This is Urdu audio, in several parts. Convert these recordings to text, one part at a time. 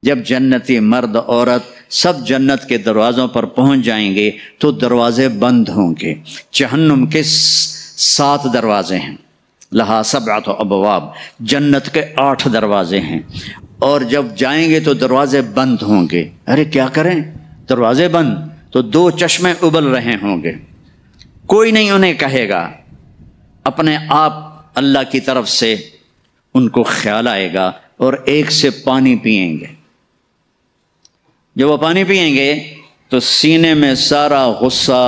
جب جنتی مرد عورت سب جنت کے دروازوں پر پہنچ جائیں گے تو دروازے بند ہوں گے۔ جہنم کے 7 دروازے ہیں، لہا 7 ابواب، جنت کے 8 دروازے ہیں، اور جب جائیں گے تو دروازے بند ہوں گے۔ ارے کیا کریں، دروازے بند تو 2 چشمے ابل رہے ہوں گے، کوئی نہیں انہیں کہے گا، اپنے آپ اللہ کی طرف سے ان کو خیال آئے گا اور ایک سے پانی پئیں گے۔ جب وہ پانی پئیں گے تو سینے میں سارا غصہ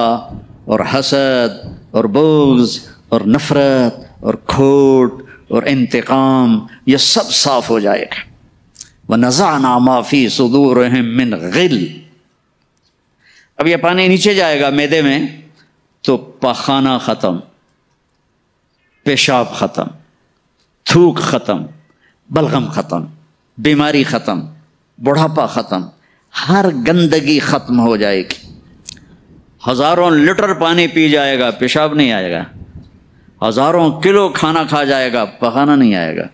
اور حسد اور بغض اور نفرت اور کھوٹ اور انتقام یہ سب صاف ہو جائے گا۔ وَنَزَعْنَا مَا فِي صُدُورِهِم مِّن غِلٍّ۔ اب یہ پانی نیچے جائے گا معدے میں تو پاخانہ ختم، پیشاب ختم، تھوک ختم، بلغم ختم، بیماری ختم، بڑھاپا ختم، ہر گندگی ختم ہو جائے گی۔ ہزاروں لیٹر پانی پی جائے گا، پیشاب نہیں آئے گا، ہزاروں کلو کھانا کھا جائے گا، پخانا نہیں آئے گا۔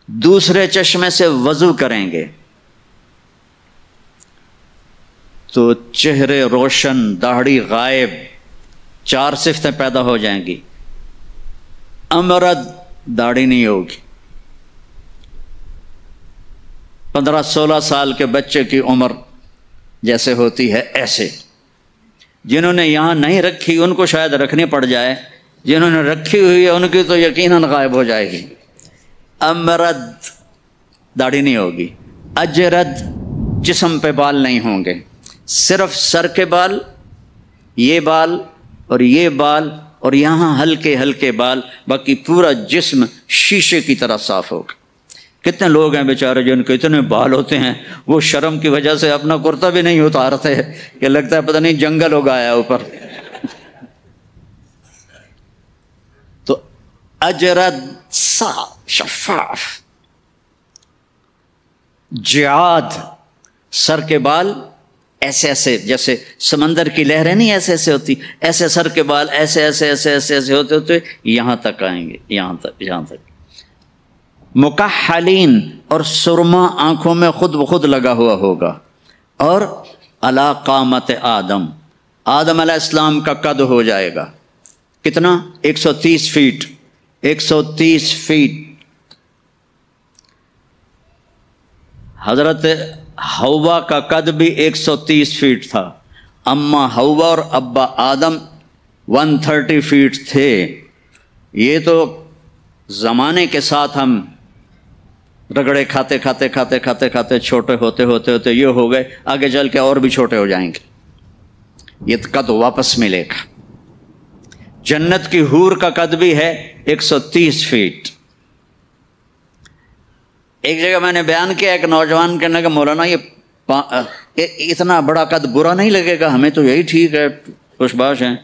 دوسرے چشمے سے وضو کریں گے تو چہرے روشن، داڑھی غائب، 4 صفتیں پیدا ہو جائیں گی۔ امرد، داڑھی نہیں ہوگی۔ 15-16 سال کے بچے کی عمر جیسے ہوتی ہے ایسے، جنہوں نے یہاں نہیں رکھی ان کو شاید رکھنی پڑ جائے، جنہوں نے رکھی ہوئی ہے ان کی تو یقیناً غائب ہو جائے گی۔ امرد، داڑھی نہیں ہوگی۔ اجرد، جسم پہ بال نہیں ہوں گے، صرف سر کے بال، یہ بال اور یہ بال اور یہاں ہلکے ہلکے بال، باقی پورا جسم شیشے کی طرح صاف ہوگا۔ کتنے لوگ ہیں بیچارے جن کے اتنے بال ہوتے ہیں وہ شرم کی وجہ سے اپنا کرتا بھی نہیں اتارتے کہ لگتا ہے پتہ نہیں جنگل ہو گیا اوپر۔ تو اجرد، صاف، شفاف۔ جعاد، سر کے بال ایسے ایسے جیسے سمندر کی لہریں نہیں ایسے ایسے ہوتی، ایسے سر کے بال ایسے ایسے ایسے ایسے ایسے ہوتے ہوتے یہاں تک آئیں گے، یہاں تک۔ مکحلین، اور سرما آنکھوں میں خود بخود لگا ہوا ہوگا۔ اور علی قامت آدم، آدم علیہ السلام کا قد ہو جائے گا کتنا؟ 130 فیٹ۔ 130 فیٹ۔ حضرت حوا کا قد بھی 130 فیٹ تھا، اما حوا اور ابا آدم 130 فیٹ تھے۔ یہ تو زمانے کے ساتھ ہم رگڑے کھاتے کھاتے کھاتے کھاتے کھاتے چھوٹے ہوتے ہوتے ہوتے یہ ہو گئے، آگے چل کے اور بھی چھوٹے ہو جائیں گے، یہ قد واپس ملے گا۔ جنت کی حور کا قد بھی ہے 130 فیٹ۔ ایک جگہ میں نے بیان کیا، ایک نوجوان کہنے کا مولانا یہ اتنا بڑا قد برا نہیں لگے گا، ہمیں تو یہی ٹھیک ہے، خوش باش ہیں۔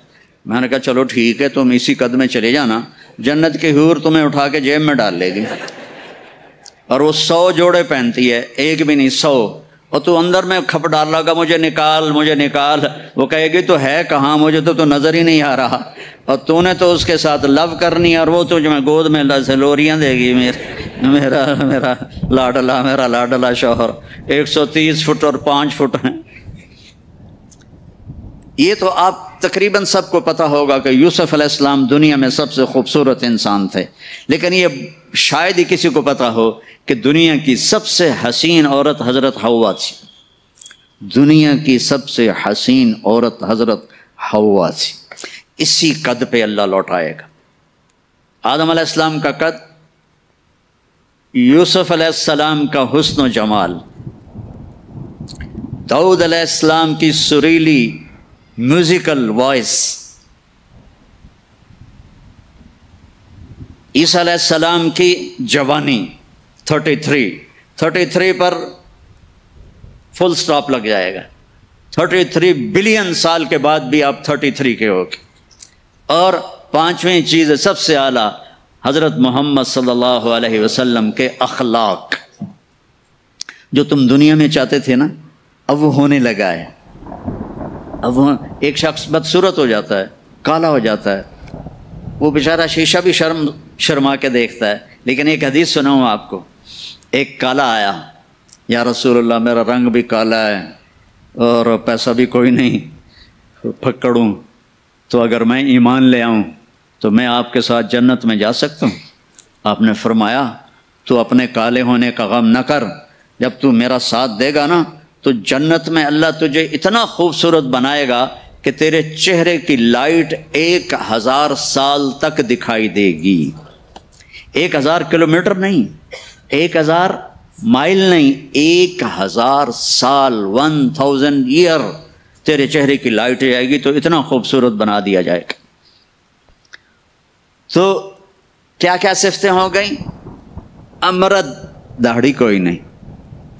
میں نے کہا چلو ٹھیک ہے، تم اسی قد میں چلے جانا، جنت کی حور تمہیں اٹھا کے جیب میں ڈال لے گی، اور وہ 100 جوڑے پہنتی ہے، ایک بھی نہیں 100، اور تو اندر میں کھپ ڈال لگا مجھے نکال مجھے نکال، وہ کہے گی تو ہے کہاں، مجھے تو نظر ہی نہیں آ رہا، اور تو نے تو اس کے ساتھ لو کرنی ہے، اور وہ تو جو میں گود میں لوریاں دے گی، میرا لاڈلا شوہر 130 فٹ اور 5 فٹ ہیں۔ یہ تو آپ تقریباً سب کو پتہ ہوگا کہ یوسف علیہ السلام دنیا میں سب سے خوبصورت انسان تھے، لیکن یہ شاید ہی کسی کو پتہ ہو کہ دنیا کی سب سے حسین عورت حضرت حوا تھی۔ دنیا کی سب سے حسین عورت حضرت حوا تھی۔ اسی قد پہ اللہ لوٹائے گا۔ آدم علیہ السلام کا قد، یوسف علیہ السلام کا حسن و جمال، داؤد علیہ السلام کی سریلی میوزیکل وائس، عیسیٰ علیہ السلام کی جوانی 33 پر فل سٹاپ لگ جائے گا۔ 33 بلین سال کے بعد بھی آپ 33 کے ہو گے۔ اور 5ویں چیز سب سے اعلیٰ حضرت محمد صلی اللہ علیہ وسلم کے اخلاق، جو تم دنیا میں چاہتے تھے نا، اب وہ ہونے لگا ہے۔ اب وہ ایک شخص بدصورت ہو جاتا ہے، کالا ہو جاتا ہے، وہ بیچارہ شیشہ بھی شرما کے دیکھتا ہے، لیکن ایک حدیث سناؤں آپ کو۔ ایک کالا آیا یا رسول اللہ میرا رنگ بھی کالا ہے اور پیسہ بھی کوئی نہیں پکڑوں، تو اگر میں ایمان لے آؤں تو میں آپ کے ساتھ جنت میں جا سکتا ہوں؟ آپ نے فرمایا تو اپنے کالے ہونے کا غم نہ کر، جب تو میرا ساتھ دے گا نا تو جنت میں اللہ تجھے اتنا خوبصورت بنائے گا کہ تیرے چہرے کی لائٹ 1000 سال تک دکھائی دے گی۔ 1000 کلومیٹر نہیں، 1000 مائل نہیں، 1000 سال، 1000 ایئر تیرے چہرے کی لائٹ جائے گی، تو اتنا خوبصورت بنا دیا جائے گا۔ تو کیا کیا صفتیں ہو گئیں؟ امرد، داڑھی کوئی نہیں،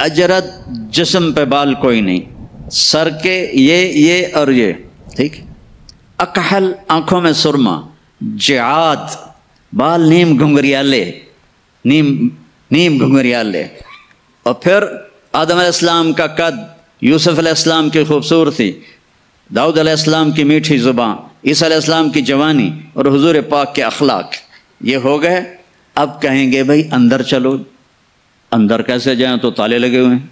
اجرد، جسم پہ بال کوئی نہیں، سر کے یہ اور یہ، ٹھیک، اکحل، آنکھوں میں سرما، جعاد، بال نیم گھنگریالے، نیم گھنگریالے، اور پھر آدم علیہ السلام کا قد، یوسف علیہ السلام کی خوبصورتی، داؤد علیہ السلام کی میٹھی زبان، عیسیٰ علیہ السلام کی جوانی اور حضور پاک کے اخلاق، یہ ہو گئے۔ اب کہیں گے بھائی اندر چلو، اندر کیسے جائیں؟ تو تالے لگے ہوئے ہیں۔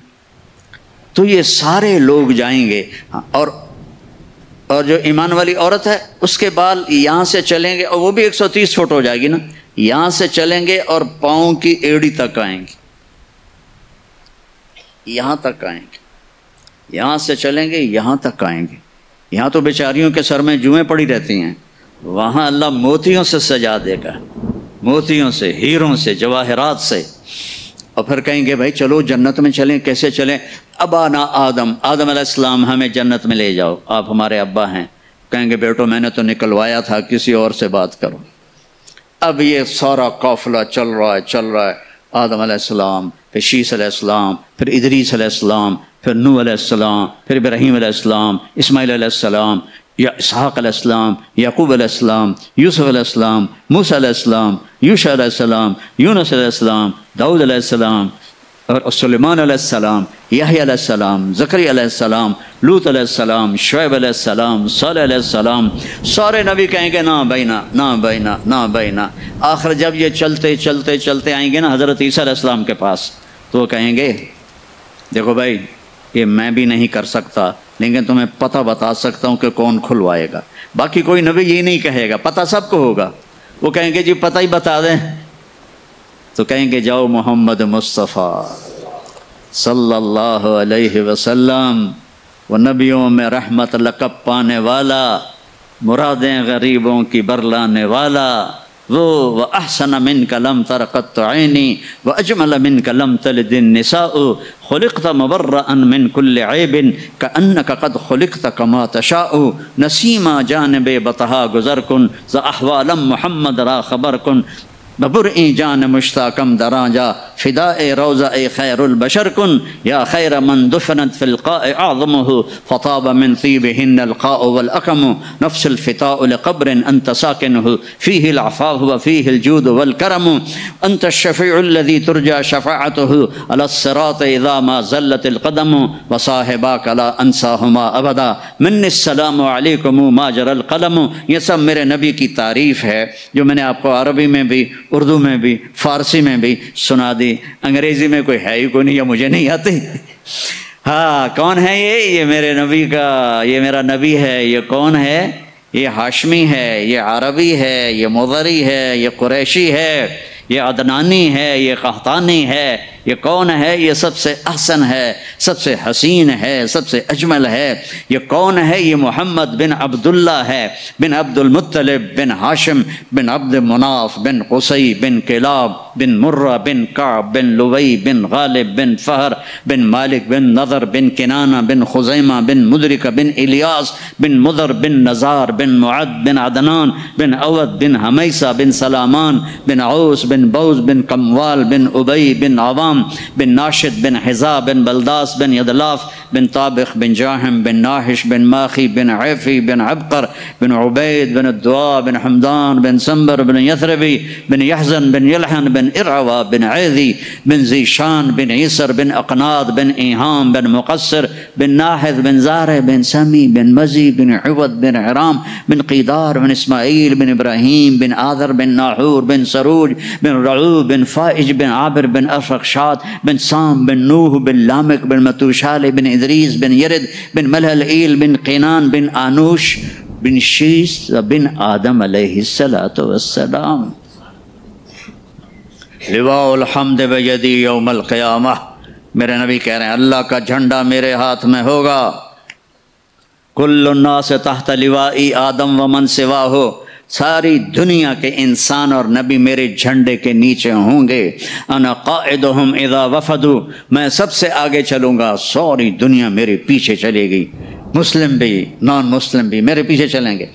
تو یہ سارے لوگ جائیں گے، اور جو ایمان والی عورت ہے اس کے بال یہاں سے چلیں گے، اور وہ بھی 130 فٹ ہو جائے گی نا، یہاں سے چلیں گے اور پاؤں کی ایڑی تک آئیں گے، یہاں تک آئیں گے، یہاں سے چلیں گے یہاں تک آئیں گے۔ یہاں تو بیچاریوں کے سر میں جوئیں پڑی رہتی ہیں، وہاں اللہ موتیوں سے سجا دے گا، موتیوں سے، ہیروں سے، جواہرات سے۔ اور پھر کہیں گے بھائی چلو جنت میں چلیں، کیسے چلیں؟ ابانا آدم علیہ السلام ہمیں جنت میں لے جاؤ، آپ ہمارے ابا ہیں۔ کہیں گے بیٹو میں نے تو نکلوایا تھا، کسی اور سے بات کرو۔ اب یہ سارا قافلہ چل رہا ہے، آدم علیہ السلام، پھر شیس علیہ السلام، پھر ادریس علیہ السلام، پھر نوح علیہ السلام، پھر ابراہیم علیہ السلام، اسماعیل علیہ السلام، یا اسحاق علیہ السلام، یعقوب علیہ السلام، یوسف علیہ السلام، موسیٰ علیہ السلام، یوشع علیہ السلام، یونس علیہ السلام، داؤد علیہ السلام، اور سلیمان علیہ السلام، یحییٰ علیہ السلام، زکریا علیہ السلام، لوط علیہ السلام، شعیب علیہ السلام، صالح علیہ السلام، سارے نبی کہیں گے نا بینا، نا بینا، نا بینا۔ آخر جب یہ چلتے چلتے چلتے آئیں گے نا حضرت عیسیٰ علیہ السلام کے پاس، تو وہ کہیں گے دیکھو بھائی یہ میں بھی نہیں کر سکتا، لیکن تمہیں پتہ بتا سکتا ہوں کہ کون کھلوائے گا۔ باقی کوئی نبی یہ نہیں کہے گا، پتہ سب کو ہوگا۔ وہ کہیں گے جی پتہ ہی بتا دیں، تو کہیں گے جاؤ محمد مصطفیٰ صلی اللہ علیہ وسلم، وہ نبیوں میں رحمت لقب پانے والا، مرادیں غریبوں کی برلانے والا، وہ وَأَحْسَنَ مِنْكَ لَمْ تَرَ قَطُّ عَيْنِي وَأَجْمَلَ مِنْكَ لَمْ تَلِدِ النِّسَاءُ خُلِقْتَ مُبَرَّأً مِنْ كُلِّ عَيْبٍ كَأَنَّكَ قَدْ خُلِقْتَ كَمَا تَشَاءُ نَسِيمًا جانب بطہا گزر کن ز احوالم محمد را خبر کن ببرئی جان مشتاقم دراجا فداء روضہ خیر البشر کن یا خیر من دفنت فی القاء اعظمہ فطاب من طیبہن القاء والاکم نفس الفتاء لقبر انت ساکنہ فیہ العفاف وفیہ الجود والکرم انت الشفیع الذي ترجى شفاعته على الصراط اذا ما زلت القدم وصاحباک لا انساہما ابدا من السلام علیکم ما جرى القلم۔ یہ سب میرے نبی کی تعریف ہے جو میں نے آپ کو عربی میں بھی، اردو میں بھی، فارسی میں بھی سنا دی۔ انگریزی میں کوئی ہے ہی کوئی نہیں، یا مجھے نہیں آتی۔ ہاں کون ہے یہ میرے نبی کا، یہ میرا نبی ہے۔ یہ کون ہے؟ یہ ہاشمی ہے، یہ عربی ہے، یہ مضری ہے، یہ قریشی ہے، یہ عدنانی ہے، یہ قحطانی ہے۔ یہ کون ہے؟ یہ سب سے احسن ہے، سب سے حسین ہے، سب سے اجمل ہے۔ یہ کون ہے؟ یہ محمد بن عبداللہ ہے، بن عبد المطلب، بن ہاشم، بن عبد مناف، بن قصی، بن کلاب، بن مرہ، بن کعب، بن لوی، بن غالب، بن فہر، بن مالک، بن نضر، بن کنانہ، بن خزیمہ، بن مدرکہ، بن الیاس، بن مضر، بن نزار، بن معد، بن عدنان، بن عود، بن حمیسہ، بن سلامان، بن عوس، بن بوز، بن کموال، بن ابی، بن عوام، بن ناشد، بن حزا، بن بلداس، بن یدلاف، بن طابخ، بن جاہم، بن ناحش، بن ماخی، بن عیفی، بن عبقر، بن عبید، بن الدعاء، بن حمدان، بن سنبر، بن یثربی، بن یحزن، بن یلحن، بن ارعوا، بن عیذی، بن ذیشان، بن عیسر، بن اقناد، بن ایہام، بن مقصر، بن ناحذ، بن زارع، بن سمی، بن مزی، بن عوض، بن عرام، بن قیدار، بن اسماعیل، بن ابراہیم، بن آذر، بن ناحور، بن سروج، بن رعوب، بن فائج، بن عابر، بن افرق، نفحات بن سام بن نوح بن لامک بن متوشال بن ادریس بن یرد بن ملحل بن قینان بن آنوش بن شیس بن آدم علیہ السلام. لواء الحمد بیدی یوم القیامہ. میرے نبی کہہ رہے ہیں اللہ کا جھنڈا میرے ہاتھ میں ہوگا. کل الناس تحت لوائی آدم ومن سواہ. ساری دنیا کے انسان اور نبی میرے جھنڈے کے نیچے ہوں گے. انا قائدہم اذا وفدوا. میں سب سے آگے چلوں گا، ساری دنیا میرے پیچھے چلے گی، مسلم بھی نان مسلم بھی میرے پیچھے چلیں گے.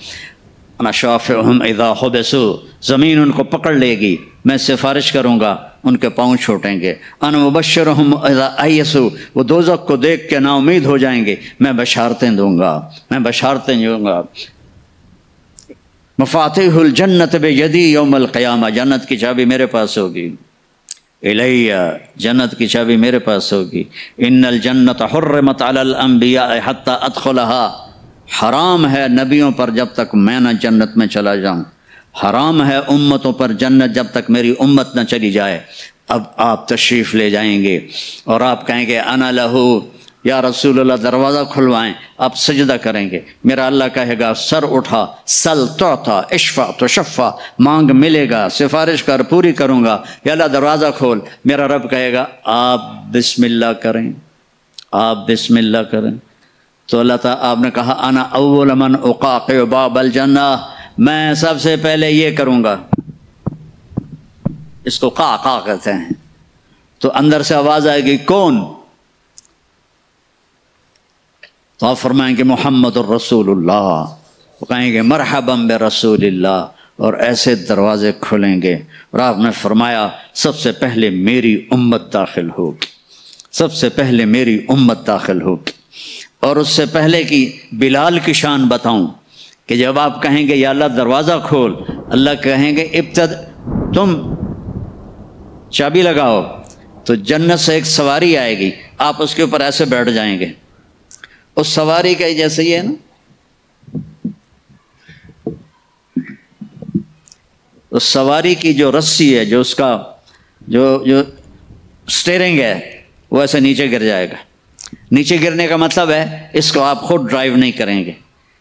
انا شافعہم اذا حبسوا. زمین ان کو پکڑ لے گی، میں سفارش کروں گا، ان کے پاؤں چھوٹیں گے. انا مبشرہم اذا ایسوا. وہ دوزخ کو دیکھ کے نا امید ہو جائیں گے، میں بشارتیں دوں گا، میں بشارتیں دوں گا. مفاتیح الجنت بیدی یوم القیامہ. جنت کی چابی میرے پاس ہوگی. الیہ. جنت کی چابی میرے پاس ہوگی. ان الجنت حرمت علی الانبیاء حتی ادخلها. حرام ہے نبیوں پر جب تک میں نہ جنت میں چلا جاؤں. حرام ہے امتوں پر جنت جب تک میری امت نہ چلی جائے. اب آپ تشریف لے جائیں گے اور آپ کہیں گے انا لہو یا رسول اللہ، دروازہ کھلوائیں. آپ سجدہ کریں گے، میرا اللہ کہے گا سر اٹھا، سل تعطا، اشفع تشفع، مانگ ملے گا، سفارش کر پوری کروں گا. یا اللہ دروازہ کھول. میرا رب کہے گا آپ بسم اللہ کریں، آپ بسم اللہ کریں. تو اللہ تعالیٰ آپ نے کہا انا اول من اقاقع باب الجنہ. میں سب سے پہلے یہ کروں گا. اس کو قاقع کہتے ہیں. تو اندر سے آواز آئے گی کون؟ تو آپ فرمائیں گے محمد الرسول اللہ. وہ کہیں گے مرحبا برسول اللہ، اور ایسے دروازے کھلیں گے. اور آپ نے فرمایا سب سے پہلے میری امت داخل ہوگی، سب سے پہلے میری امت داخل ہوگی. اور اس سے پہلے کی بلال کی شان بتاؤں کہ جب آپ کہیں گے یا اللہ دروازہ کھول، اللہ کہیں گے تم چابی لگاؤ. تو جنت سے ایک سواری آئے گی، آپ اس کے اوپر ایسے بیٹھ جائیں گے. اس سواری کا جیسے یہ ہے نا، اس سواری کی جو رسی ہے، جو اس کا جو سٹیئرنگ ہے، وہ ایسے نیچے گر جائے گا. نیچے گرنے کا مطلب ہے اس کو آپ خود ڈرائیو نہیں کریں گے،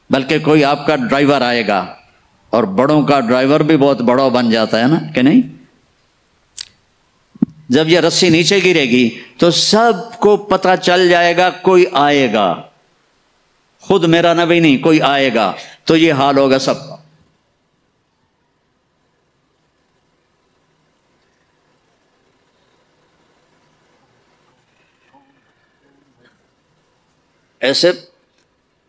بلکہ کوئی آپ کا ڈرائیور آئے گا. اور بڑوں کا ڈرائیور بھی بہت بڑا بن جاتا ہے نا کہ نہیں. جب یہ رسی نیچے گرے گی تو سب کو پتہ چل جائے گا کوئی آئے گا، خود میرا نبی نہیں، کوئی آئے گا. تو یہ حال ہوگا سب کا. ایسے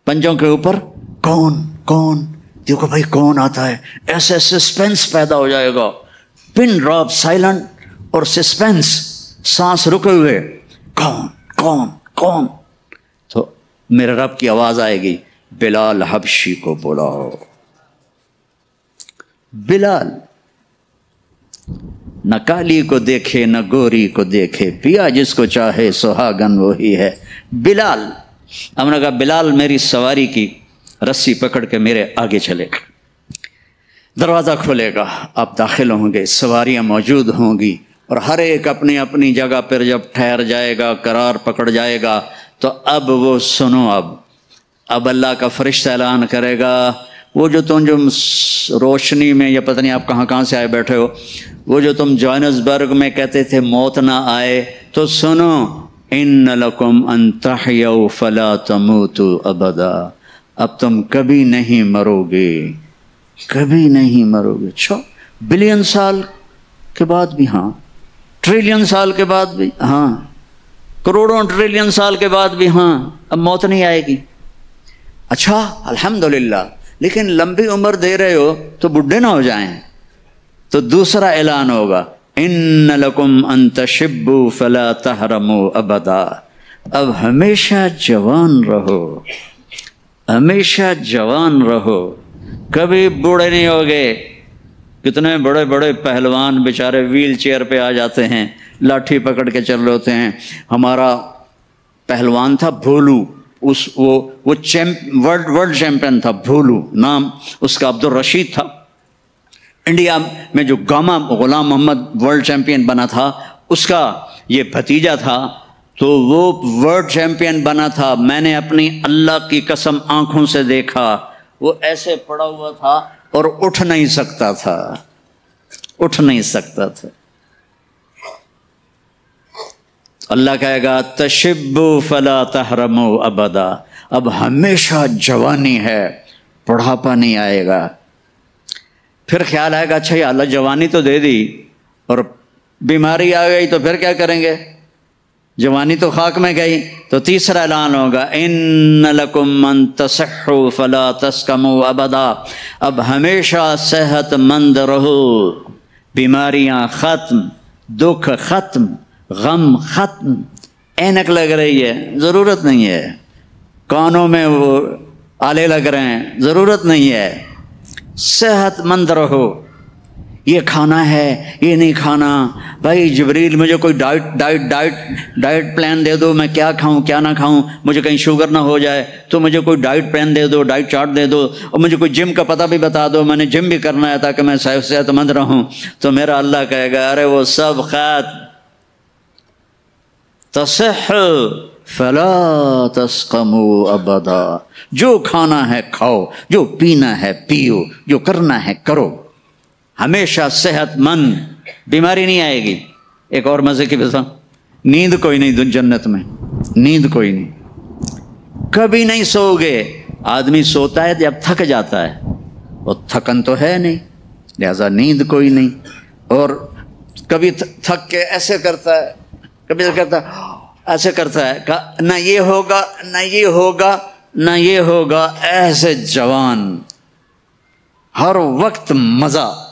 پنجوں کے اوپر کون دیکھو بھائی کون آتا ہے. ایسے سسپینس پیدا ہو جائے گا، پن ڈراپ سائلنٹ اور سسپینس، سانس رکے ہوئے، کون. تو میرے رب کی آواز آئے گی بلال حبشی کو بلاؤ. بلال نہ کالی کو دیکھے نہ گوری کو دیکھے، پیا جس کو چاہے سہاگن وہی ہے. بلال. ہم نے کہا بلال میری سواری کی رسی پکڑ کے میرے آگے چلے گا. دروازہ کھلے گا، آپ داخل ہوں گے، سواریاں موجود ہوں گی، اور ہر ایک اپنی اپنی جگہ پر جب ٹھہر جائے گا، قرار پکڑ جائے گا، تو اب وہ سنو. اب اللہ کا فرشتہ اعلان کرے گا. وہ جو تم روشنی میں، یا پتہ نہیں آپ کہاں سے آئے بیٹھے ہو، وہ جو تم جوہانسبرگ میں کہتے تھے موت نہ آئے، تو سنو ان لکم ان تحیوا فلا تموتوا ابدا. اب تم کبھی نہیں مرو گے، کبھی نہیں مرو گے. اچھا، بلین سال کے بعد بھی ہاں، ٹریلین سال کے بعد بھی ہاں، کروڑوں ٹریلین سال کے بعد بھی ہاں، اب موت نہیں آئے گی. اچھا الحمدللہ. لیکن لمبی عمر دے رہے ہو تو بڈھے نہ ہو جائیں. تو دوسرا اعلان ہوگا ان لکم ان تشبوا فلا تحرموا ابدا. اب ہمیشہ جوان رہو، ہمیشہ جوان رہو، کبھی بوڑھے نہیں ہوگے. کتنے بڑے بڑے پہلوان بیچارے ویل چیئر پہ آ جاتے ہیں، لاٹھی پکڑ کے چل رہے ہوتے ہیں. ہمارا پہلوان تھا بھولو، وہ ورلڈ چیمپئن تھا. بھولو نام اس کا عبد الرشید تھا. انڈیا میں جو گاما غلام محمد ورلڈ چیمپئن بنا تھا، اس کا یہ بھتیجا تھا تو وہ ورلڈ چیمپئن بنا تھا. میں نے اپنی اللہ کی قسم آنکھوں سے دیکھا، وہ ایسے پڑا ہوا تھا اور اٹھ نہیں سکتا تھا، اٹھ نہیں سکتا تھا. اللہ کہے گا تشبوا فلا تحرموا ابدا، اب ہمیشہ جوانی ہے، بڑھاپا نہیں آئے گا. پھر خیال آئے گا اچھا یا اللہ جوانی تو دے دی اور بیماری آ گئی تو پھر کیا کریں گے، جوانی تو خاک میں گئی. تو تیسرا اعلان ہوگا ان لکم ان تصحوا فلا تسقموا ابدا، اب ہمیشہ صحت مند رہو، بیماریاں ختم، دکھ ختم، غم ختم. اینک لگ رہی ہے، ضرورت نہیں ہے. کانوں میں وہ آلے لگ رہے ہیں، ضرورت نہیں ہے. صحت مند رہو. یہ کھانا ہے، یہ نہیں کھانا. بھائی جبریل مجھے کوئی ڈائٹ پلان دے دو، میں کیا کھاؤں کیا نہ کھاؤں، مجھے کہیں شوگر نہ ہو جائے تو مجھے کوئی ڈائٹ پلان دے دو، ڈائٹ چارٹ دے دو، اور مجھے کوئی جم کا پتہ بھی بتا دو، میں نے جم بھی کرنا ہے تاکہ میں صحت مند رہوں. تو میرا اللہ کہے گا ارے وہ سب خیر، تصح فلا تسقموا ابدا، جو کھانا ہے کھاؤ، جو پینا ہے پیو، جو کرنا ہے کرو، ہمیشہ صحت مند، بیماری نہیں آئے گی. ایک اور مزے کی بتا، نیند کوئی نہیں جنت میں، نیند کوئی نہیں، کبھی نہیں سو گے. آدمی سوتا ہے جب تھک جاتا ہے، وہ تھکن تو ہے نہیں، لہذا نیند کوئی نہیں. اور کبھی تھک کے ایسے کرتا ہے، کبھی ایسے کرتا ہے، نہ یہ ہوگا نہ یہ ہوگا نہ یہ ہوگا. ایسے جوان، ہر وقت مزہ،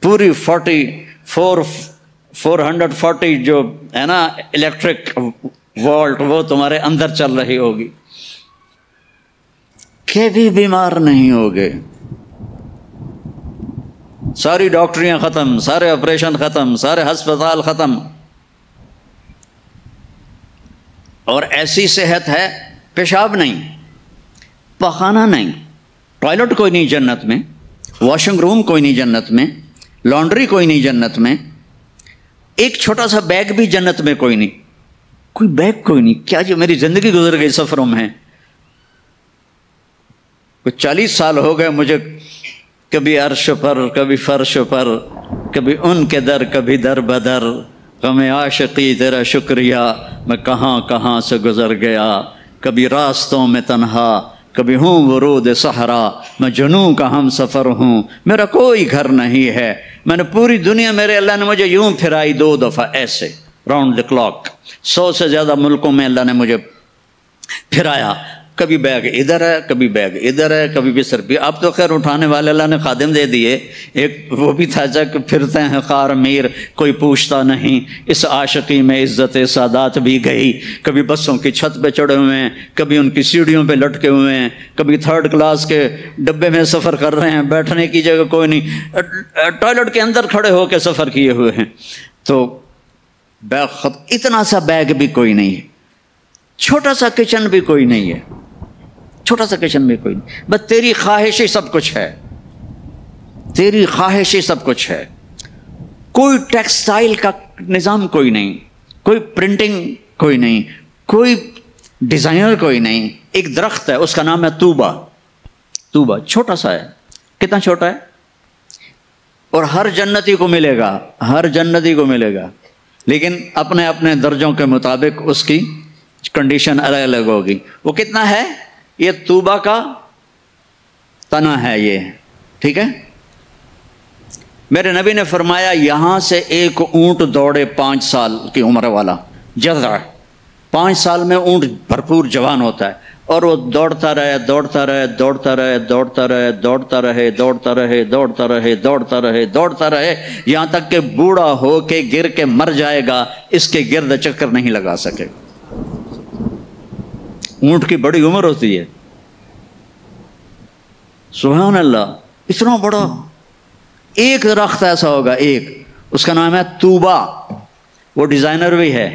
پوری 440 جو ہے نا الیکٹرک وولٹ وہ تمہارے اندر چل رہی ہوگی، کبھی بیمار نہیں ہوگے. ساری ڈاکٹریاں ختم، سارے آپریشن ختم، سارے ہسپتال ختم. اور ایسی صحت ہے، پیشاب نہیں، پخانہ نہیں، ٹوائلٹ کوئی نہیں جنت میں، واشنگ روم کوئی نہیں جنت میں، لانڈری کوئی نہیں جنت میں، ایک چھوٹا سا بیگ بھی جنت میں کوئی نہیں، کوئی بیگ کوئی نہیں. کیا جو میری زندگی گزر گئی سفروں میں، کچھ 40 سال ہو گئے مجھے، کبھی عرش پر کبھی فرش پر، کبھی ان کے در کبھی در بدر، غم عاشقی تیرا شکریہ میں کہاں کہاں سے گزر گیا. کبھی راستوں میں تنہا، کبھی ہوں ورود صحرا، میں جنوں کا ہم سفر ہوں، میرا کوئی گھر نہیں ہے. میں نے پوری دنیا، میرے اللہ نے مجھے یوں پھرائی 2 دفعہ ایسے راؤنڈ دی کلاک، 100 سے زیادہ ملکوں میں اللہ نے مجھے پھرایا. کبھی بیگ ادھر ہے، کبھی بیگ ادھر ہے، کبھی بستر بھی. اب تو خیر اٹھانے والے اللہ نے خادم دے دیے، ایک وہ بھی تھا کہ پھرتے ہیں خار میر، کوئی پوچھتا نہیں. اس عاشقی میں عزت سادات بھی گئی. کبھی بسوں کی چھت پہ چڑھے ہوئے ہیں، کبھی ان کی سیڑھیوں پہ لٹکے ہوئے ہیں، کبھی 3rd کلاس کے ڈبے میں سفر کر رہے ہیں، بیٹھنے کی جگہ کوئی نہیں، ٹوائلٹ کے اندر کھڑے ہو کے سفر کیے ہوئے ہیں. تو بیگ، اتنا سا بیگ بھی کوئی نہیں ہے، چھوٹا سا کچن بھی کوئی نہیں ہے، چھوٹا سا کچن بھی کوئی نہیں. بس تیری خواہش ہی سب کچھ ہے، تیری خواہش ہی سب کچھ ہے. کوئی ٹیکسٹائل کا نظام کوئی نہیں، کوئی پرنٹنگ کوئی نہیں، کوئی ڈیزائنر کوئی نہیں. ایک درخت ہے، اس کا نام ہے طوبہ. طوبہ چھوٹا سا ہے، کتنا چھوٹا ہے، اور ہر جنتی کو ملے گا، ہر جنتی کو ملے گا، لیکن اپنے اپنے درجوں کے مطابق اس کی کنڈیشن الگ الگ ہوگی. وہ کتنا ہے، یہ طوبہ کا تنا ہے یہ، ٹھیک ہے. میرے نبی نے فرمایا یہاں سے ایک اونٹ دوڑے 5 سال کی عمر والا، جذع 5 سال میں اونٹ بھرپور جوان ہوتا ہے، اور وہ دوڑتا رہے دوڑتا رہے دوڑتا رہے دوڑتا رہے دوڑتا رہے دوڑتا رہے دوڑتا رہے دوڑتا رہے دوڑتا رہے، یہاں تک کہ بوڑھا ہو کے گر کے مر جائے گا، اس کے گرد چکر نہیں لگا سکے. اونٹ کی بڑی عمر ہوتی ہے، سبحان اللہ. اتنا بڑا ایک درخت ایسا ہوگا، ایک، اس کا نام ہے طوبہ. وہ ڈیزائنر بھی ہے،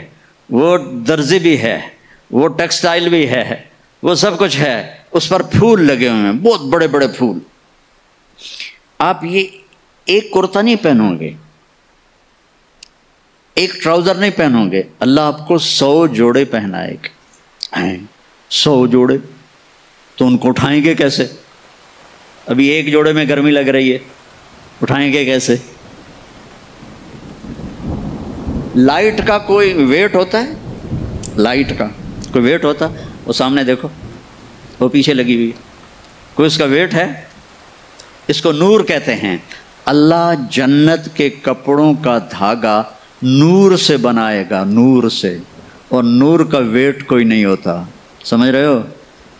وہ درزی بھی ہے، وہ ٹیکسٹائل بھی ہے، وہ سب کچھ ہے. اس پر پھول لگے ہوئے ہیں، بہت بڑے بڑے پھول. آپ یہ ایک کرتا نہیں پہنو گے، ایک ٹراؤزر نہیں پہنو گے، اللہ آپ کو 100 جوڑے پہنائے گا۔ 100 جوڑے تو ان کو اٹھائیں گے کیسے؟ ابھی ایک جوڑے میں گرمی لگ رہی ہے، اٹھائیں گے کیسے؟ لائٹ کا کوئی ویٹ ہوتا ہے؟ لائٹ کا کوئی ویٹ ہوتا؟ وہ سامنے دیکھو، وہ پیچھے لگی ہوئی، کوئی اس کا ویٹ ہے؟ اس کو نور کہتے ہیں۔ اللہ جنت کے کپڑوں کا دھاگا نور سے بنائے گا، نور سے، اور نور کا ویٹ کوئی نہیں ہوتا، سمجھ رہے ہو؟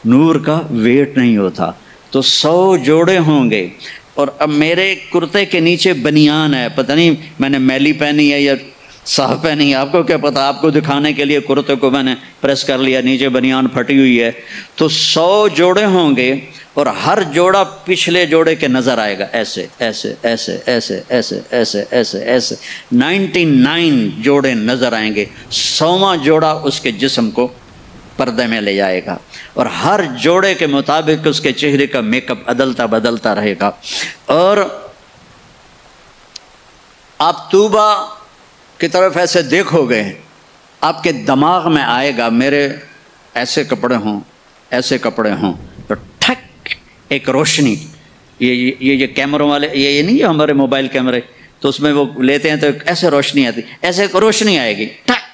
نور کا ویٹ نہیں ہوتا۔ تو 100 جوڑے ہوں گے، اور اب میرے کرتے کے نیچے بنیان ہے، پتہ نہیں میں نے میلی پہنی ہے یا صاف پہنی ہے، آپ کو کیا پتہ؟ آپ کو دکھانے کے لیے کرتے کو میں نے پریس کر لیا، نیچے بنیان پھٹی ہوئی ہے۔ تو 100 جوڑے ہوں گے، اور ہر جوڑا پچھلے جوڑے کے نظر آئے گا، ایسے ایسے ایسے ایسے ایسے ایسے ایسے ایسے 99 جوڑے نظر آئیں گے۔ 100واں جوڑا اس کے جسم کو پردے میں لے جائے گا، اور ہر جوڑے کے مطابق اس کے چہرے کا میک اپ بدلتا رہے گا۔ اور آپ طوبہ کی طرف ایسے دیکھو گے، آپ کے دماغ میں آئے گا میرے ایسے کپڑے ہوں، ایسے کپڑے ہوں، تو ٹھک ایک روشنی، یہ کیمروں والے، یہ نہیں جو ہمارے موبائل کیمرے، تو اس میں وہ لیتے ہیں تو ایسے روشنی آتی، ایسے ایک روشنی آئے گی، ٹھک۔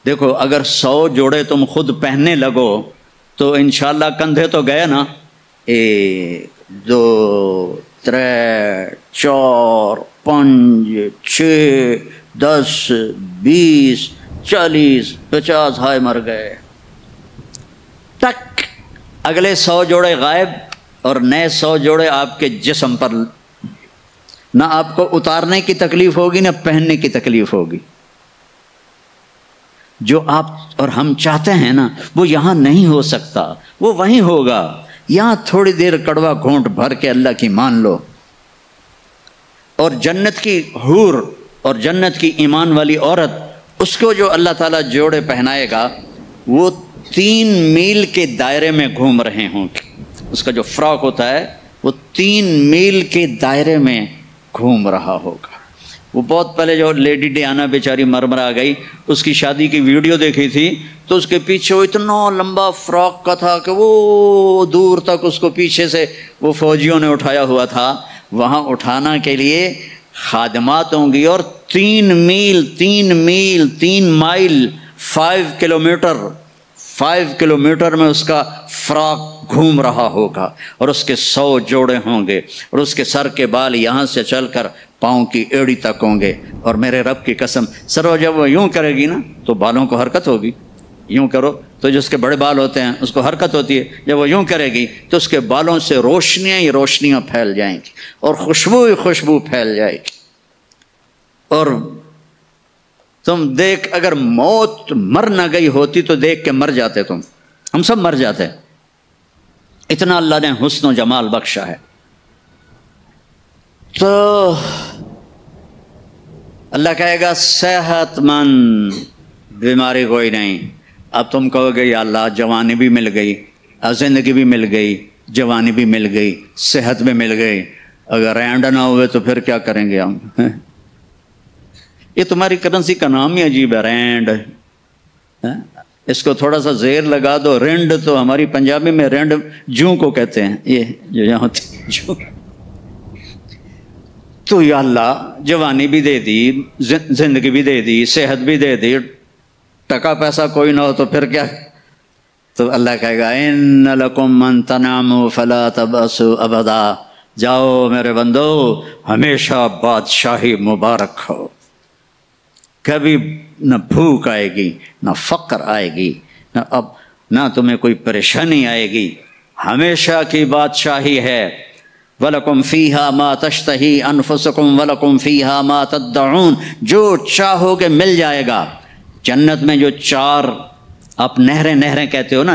دیکھو اگر 100 جوڑے تم خود پہننے لگو تو انشاءاللہ کندھے تو گئے نا، 1 2 3 4 5 6 10 20 40 50 ہائے مر گئے، ٹک، اگلے 100 جوڑے غائب، اور نئے 100 جوڑے آپ کے جسم پر۔ نہ آپ کو اتارنے کی تکلیف ہوگی، نہ پہننے کی تکلیف ہوگی۔ جو آپ اور ہم چاہتے ہیں نا وہ یہاں نہیں ہو سکتا، وہ وہیں ہوگا۔ یہاں تھوڑی دیر کڑوا گھونٹ بھر کے اللہ کی مان لو، اور جنت کی حور اور جنت کی ایمان والی عورت، اس کو جو اللہ تعالیٰ جوڑے پہنائے گا، وہ 3 میل کے دائرے میں گھوم رہے ہوں گے۔ اس کا جو فراق ہوتا ہے وہ 3 میل کے دائرے میں گھوم رہا ہوگا۔ وہ بہت پہلے جو لیڈی ڈیانا بیچاری مرمرا گئی، اس کی شادی کی ویڈیو دیکھی تھی، تو اس کے پیچھے وہ اتنا لمبا فراق کا تھا کہ وہ دور تک اس کو پیچھے سے وہ فوجیوں نے اٹھایا ہوا تھا۔ وہاں اٹھانا کے لیے خادمات ہوں گی، اور 3 مائل 5 کلومیٹر میں اس کا فراق گھوم رہا ہوگا، اور اس کے 100 جوڑے ہوں گے، اور اس کے سر کے بال یہاں سے چل کر پاؤں کی ایڑی تک ہوں گے۔ اور میرے رب کی قسم، سرو جب وہ یوں کرے گی نا تو بالوں کو حرکت ہوگی، یوں کرو تو جس کے بڑے بال ہوتے ہیں اس کو حرکت ہوتی ہے، جب وہ یوں کرے گی تو اس کے بالوں سے روشنیاں ہی روشنیاں پھیل جائیں گی، اور خوشبو ہی خوشبو پھیل جائے گی۔ اور تم دیکھ، اگر موت مر نہ گئی ہوتی تو دیکھ کے مر جاتے، ہم سب مر جاتے، اتنا اللہ نے حسن و جمال بخشا ہے۔ تو اللہ کہے گا صحت مند، بیماری کوئی نہیں۔ اب تم کہو گے یا اللہ جوانی بھی مل گئی، زندگی بھی مل گئی، جوانی بھی مل گئی، صحت بھی مل گئی، اگر رینڈ نہ ہوئے تو پھر کیا کریں گے ہم؟ یہ تمہاری کرنسی کا نام ہی عجیب ہے، رینڈ۔ اس کو تھوڑا سا زیر لگا دو، رینڈ، تو ہماری پنجابی میں رینڈ جوں کو کہتے ہیں، یہ جو یہاں ہوتی جوں۔ تو یا اللہ جوانی بھی دے دی، زندگی بھی دے دی، صحت بھی دے دی، ٹکا پیسہ کوئی نہ ہو تو پھر کیا؟ تو اللہ کہے گا ان لکم من تنعموا فلا تبأسوا ابدا، جاؤ میرے بندو ہمیشہ بادشاہی مبارک ہو، کبھی نہ بھوک آئے گی، نہ فقر آئے گی، نہ تمہیں کوئی پریشانی آئے گی، ہمیشہ کی بادشاہی ہے۔ وَلَكُمْ فِيهَا مَا تَشْتَهِي أَنفُسُكُمْ وَلَكُمْ فِيهَا مَا تَدَّعُونَ، جو چاہو گے مل جائے گا۔ جنت میں جو 4 آپ نہریں کہتے ہو نا،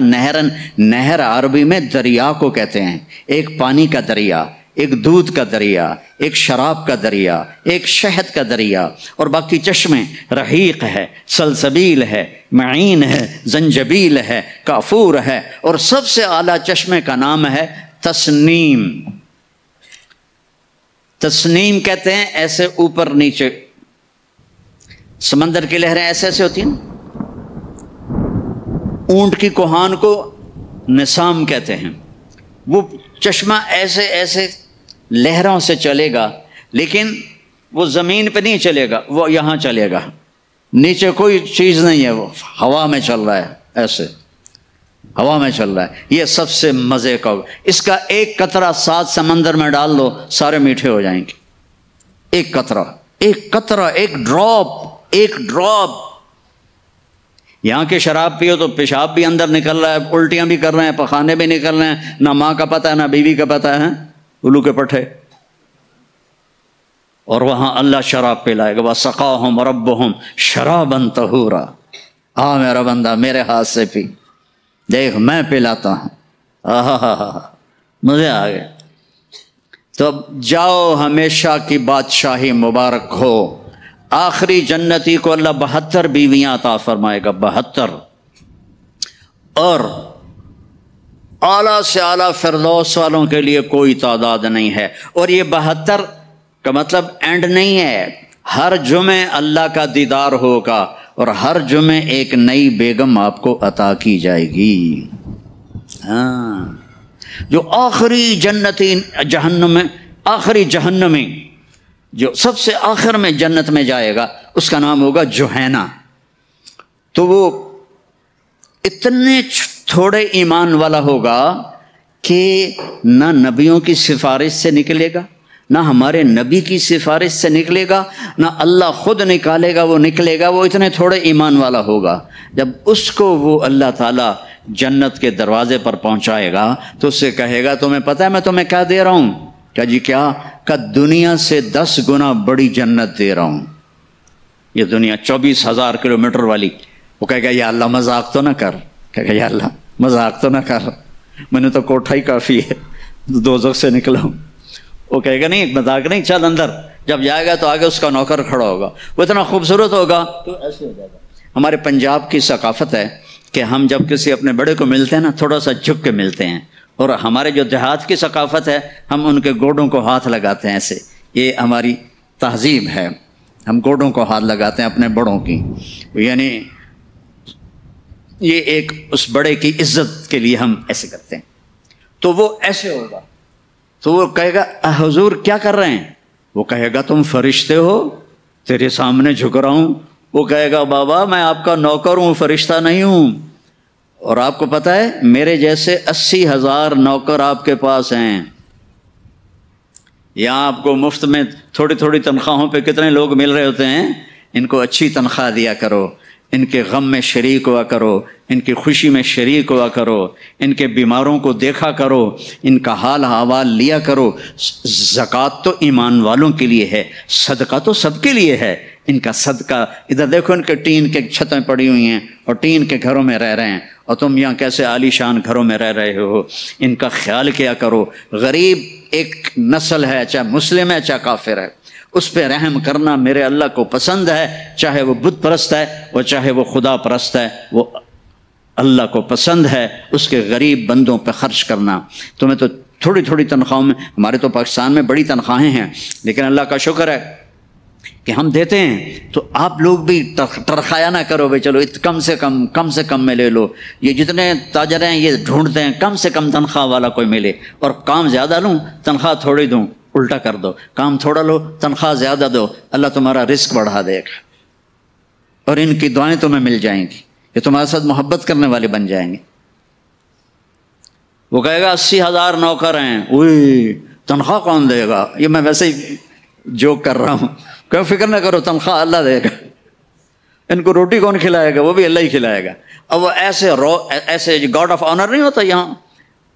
نہر عربی میں دریا کو کہتے ہیں، ایک پانی کا دریا، ایک دودھ کا دریا، ایک شراب کا دریا، ایک شہد کا دریا، اور باقی چشمے، رحیق ہے، سلسبیل ہے، معین ہے، زنجبیل ہے، کافور ہے، اور سب سے اعلیٰ چشمے کا نام ہے تسنیم۔ تسنیم کہتے ہیں ایسے اوپر نیچے سمندر کی لہریں ایسے ایسے ہوتی ہیں. اونٹ کی کوہان کو نسام کہتے ہیں. وہ چشمہ ایسے ایسے لہروں سے چلے گا، لیکن وہ زمین پہ نہیں چلے گا، وہ یہاں چلے گا، نیچے کوئی چیز نہیں ہے، وہ ہوا میں چل رہا ہے، ایسے ہوا میں چل رہا ہے. یہ سب سے مزے کا. اس کا ایک قطرہ 7 سمندر میں ڈال دو، سارے میٹھے ہو جائیں گے. ایک قطرہ، ایک قطرہ، ایک ڈراپ. یہاں کے شراب پیو تو پیشاب بھی اندر نکل رہا ہے، الٹیاں بھی کر رہے ہیں، پخانے بھی نکل رہے ہیں، نہ ماں کا پتہ ہے نہ بیوی کا پتہ ہے، الو کے پٹھے. اور وہاں اللہ شراب پلائے گا. وَسَقَاهُمْ رَبُّهُمْ شَرَابًا طَهُورًا. میرا بندہ میرے ہاتھ سے پی، دیکھ میں پلاتا ہوں. مزے آ گئے. تو اب جاؤ، ہمیشہ کی بادشاہی مبارک ہو. آخری جنتی کو اللہ 72 بیویاں عطا فرمائے گا، 72. اور اعلیٰ سے اعلیٰ فردوس والوں کے لیے کوئی تعداد نہیں ہے. اور یہ 72 کا مطلب اینڈ نہیں ہے. ہر جمعے اللہ کا دیدار ہوگا اور ہر جمعے ایک نئی بیگم آپ کو عطا کی جائے گی. ہاں، جو آخری جنتی جہنم میں، آخری جہنمی جو سب سے آخر میں جنت میں جائے گا، اس کا نام ہوگا جوہینا. تو وہ اتنے تھوڑے ایمان والا ہوگا کہ نہ نبیوں کی سفارش سے نکلے گا، نہ ہمارے نبی کی سفارش سے نکلے گا، نہ اللہ خود نکالے گا، وہ نکلے گا. وہ اتنے تھوڑے ایمان والا ہوگا. جب اس کو وہ اللہ تعالیٰ جنت کے دروازے پر پہنچائے گا تو اس سے کہے گا تمہیں پتہ ہے میں تمہیں کیا دے رہا ہوں؟ کیا جی کیا؟ کہ دنیا سے 10 گنا بڑی جنت دے رہا ہوں. یہ دنیا 24,000 کلومیٹر والی. وہ کہے گا یا اللہ مذاق تو نہ کر. کہے گا یا اللہ مذاق تو نہ کر، میں نے تو کوٹھا ہی کافی ہے، دوزخ سے نکلا ہوں. وہ کہے گا نہیں مذاق نہیں، چل اندر. جب جائے گا تو آگے اس کا نوکر کھڑا ہوگا، وہ اتنا خوبصورت ہوگا تو ایسے ہو جائے گا. ہمارے پنجاب کی ثقافت ہے کہ ہم جب کسی اپنے بڑے کو ملتے ہیں نا، تھوڑا سا جھک کے ملتے ہیں. اور ہمارے جو دیہات کی ثقافت ہے، ہم ان کے گوڈوں کو ہاتھ لگاتے ہیں ایسے. یہ ہماری تہذیب ہے، ہم گوڈوں کو ہاتھ لگاتے ہیں اپنے بڑوں کی. یعنی یہ ایک اس بڑے کی عزت کے لیے ہم ایسے کرتے ہیں. تو وہ ایسے ہوگا تو وہ کہے گا حضور کیا کر رہے ہیں؟ وہ کہے گا تم فرشتے ہو، تیرے سامنے جھک رہا ہوں. وہ کہے گا بابا میں آپ کا نوکر ہوں، فرشتہ نہیں ہوں. اور آپ کو پتہ ہے میرے جیسے 80,000 نوکر آپ کے پاس ہیں. یہاں آپ کو مفت میں تھوڑی تھوڑی تنخواہوں پہ کتنے لوگ مل رہے ہوتے ہیں. ان کو اچھی تنخواہ دیا کرو، ان کے غم میں شریک ہوا کرو، ان کی خوشی میں شریک ہوا کرو، ان کے بیماروں کو دیکھا کرو، ان کا حال احوال لیا کرو. زکوٰۃ تو ایمان والوں کے لیے ہے، صدقہ تو سب کے لیے ہے. ان کا صدقہ ادھر دیکھو، ان کے ٹین کے چھتیں پڑی ہوئی ہیں اور ٹین کے گھروں میں رہ رہے ہیں، اور تم یہاں کیسے عالی شان گھروں میں رہ رہے ہو. ان کا خیال کیا کرو. غریب ایک نسل ہے، چاہے مسلم ہے چاہے کافر ہے، اس پہ رحم کرنا میرے اللہ کو پسند ہے. چاہے وہ بت پرست ہے اور چاہے وہ خدا پرست ہے، وہ اللہ کو پسند ہے اس کے غریب بندوں پہ خرچ کرنا. تمہیں تو تھوڑی تھوڑی تنخواہوں میں، ہمارے تو پاکستان میں بڑی تنخواہیں ہیں، لیکن اللہ کا شکر ہے کہ ہم دیتے ہیں. تو آپ لوگ بھی ترخایا نہ کرو بھائی چلو کم سے کم میں لے لو. یہ جتنے تاجر ہیں یہ ڈھونڈتے ہیں کم سے کم تنخواہ والا کوئی ملے، اور کام زیادہ لوں تنخواہ تھوڑی دوں. الٹا کر دو، کام تھوڑا لو تنخواہ زیادہ دو، اللہ تمہارا رزق بڑھا دے گا اور ان کی دعائیں تمہیں مل جائیں گی. یہ تمہارے ساتھ محبت کرنے والے بن جائیں گے. وہ کہے گا 80,000 نوکر ہیں، اوئی تنخواہ کون دے گا؟ یہ میں ویسے ہی جوک کر رہا ہوں، کوئی فکر نہ کرو، تنخواہ اللہ دے گا. ان کو روٹی کون کھلائے گا؟ وہ بھی اللہ ہی کھلائے گا. اب وہ ایسے گاڈ آف آنر نہیں ہوتا یہاں،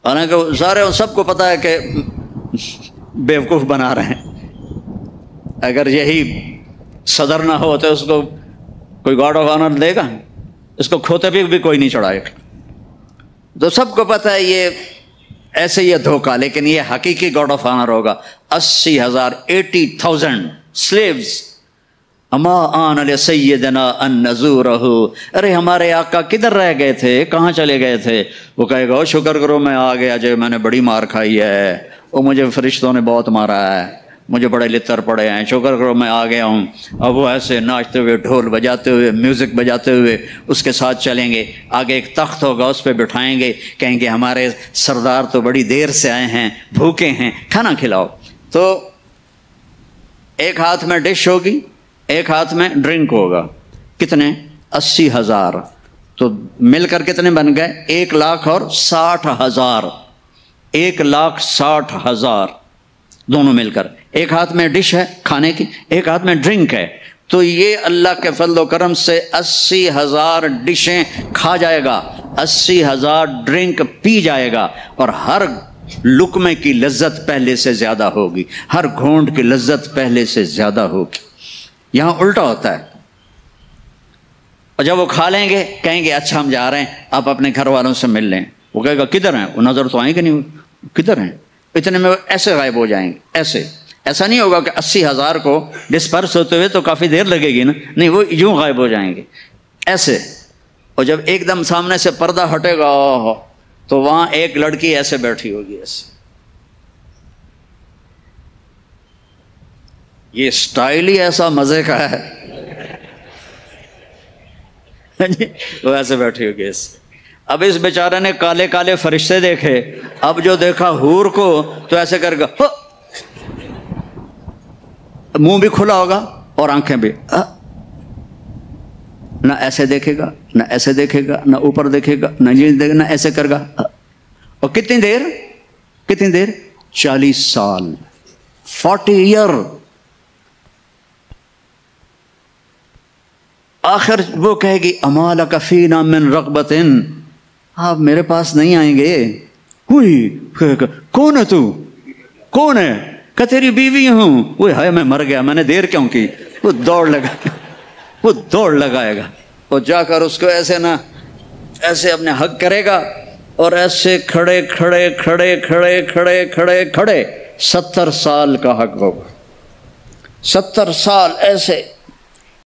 حالانکہ سارے سب کو پتا ہے کہ بیوقوف بنا رہے ہیں. اگر یہی صدر نہ ہو تو اس کو کوئی گاڈ آف آنر دے گا؟ اس کو کھوتے بھی کوئی نہیں چڑھائے گا. تو سب کو پتہ ہے یہ ایسے یہ دھوکہ، لیکن یہ حقیقی گاڈ آف آنر ہوگا. 80,000 80,000 slaves. اما آن علی سیدنا ان نزورہ. ارے ہمارے آقا کدھر رہ گئے تھے، کہاں چلے گئے تھے؟ وہ کہے گا شکر کرو میں آ گیا، جو میں نے بڑی مار کھائی ہے، وہ مجھے فرشتوں نے بہت مارا ہے، مجھے بڑے لطر پڑے ہیں، شکر کرو میں آ گیا ہوں۔ اب وہ ایسے ناچتے ہوئے، ڈھول بجاتے ہوئے، میوزک بجاتے ہوئے اس کے ساتھ چلیں گے، آگے ایک تخت ہوگا اس پہ بٹھائیں گے، کہیں گے ہمارے سردار تو بڑی دیر سے آئے ہیں، بھوکے ہیں، کھانا کھلاؤ۔ تو ایک ہاتھ میں ڈش ہوگی، ایک ہاتھ میں ڈرنک ہوگا، کتنے؟ 80,000۔ تو مل کر کتنے بن گئے؟ 1,60,000۔ 1,60,000 دونوں مل کر۔ ایک ہاتھ میں ڈش ہے کھانے کی، ایک ہاتھ میں ڈرنک ہے، تو یہ اللہ کے فضل و کرم سے 80,000 ڈشیں کھا جائے گا، 80,000 ڈرنک پی جائے گا، اور ہر لقمے کی لذت پہلے سے زیادہ ہوگی، ہر گھونٹ کی لذت پہلے سے زیادہ ہوگی۔ یہاں الٹا ہوتا ہے، اور جب وہ کھا لیں گے کہیں گے اچھا ہم جا رہے ہیں، آپ اپنے گھر والوں سے مل لیں۔ وہ کہے گا کدھر ہیں؟ وہ نظر تو آئیں گے نہیں، کدھر ہیں؟ اتنے میں وہ ایسے غائب ہو جائیں گے، ایسے۔ ایسا نہیں ہوگا کہ 80,000 کو ڈسپرس ہوتے ہوئے تو کافی دیر لگے گی نا، نہیں، وہ یوں غائب ہو جائیں گے ایسے۔ اور جب ایک دم سامنے سے پردہ ہٹے گا تو وہاں ایک لڑکی ایسے بیٹھی ہوگی، ایسے۔ یہ سٹائل ہی ایسا مزے کا ہے، وہ ایسے بیٹھی ہوگی ایسے۔ اب اس بیچارے نے کالے کالے فرشتے دیکھے، اب جو دیکھا حور کو تو ایسے کر گا، منہ بھی کھلا ہوگا اور آنکھیں بھی، نہ ایسے دیکھے گا، نہ ایسے دیکھے گا، نہ اوپر دیکھے گا، نہ یہ دیکھے گا، نہ ایسے کر گا۔ اور کتنی دیر؟ کتنی دیر؟ 40 سال، 40 ایئر۔ آخر وہ کہے گی اما لک فینا من رغبت، آپ میرے پاس نہیں آئیں گے؟ ہوئی، کون ہے تو؟ کون ہے؟ کہ تیری بیوی ہوں۔ وہ ہے، میں مر گیا، میں نے دیر کیوں کی؟ وہ دوڑ لگائے گا، اور جا کر اس کو ایسے نہ ایسے اپنے حق کرے گا، اور ایسے کھڑے کھڑے کھڑے کھڑے کھڑے کھڑے کھڑے 70 سال کا حق ہوگا، 70 سال ایسے